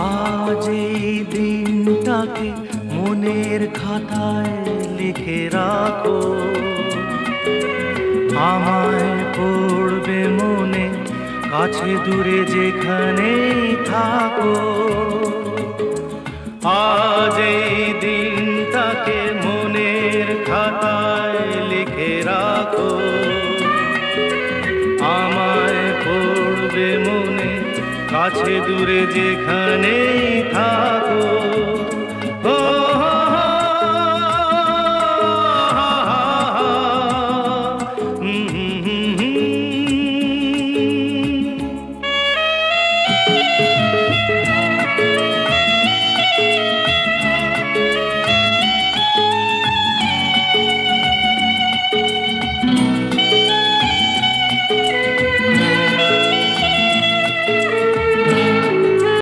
আজ এই দিনটাকে মনের খাতায় লিখে রাখো, আমায় পড়বে মনে কাছে দূরে যেখানেই থাকো। আজ এই দিনটাকে মনের খাতায় লিখে রাখো, আমায় পড়বে মনে কাছে দূরে যেখানেই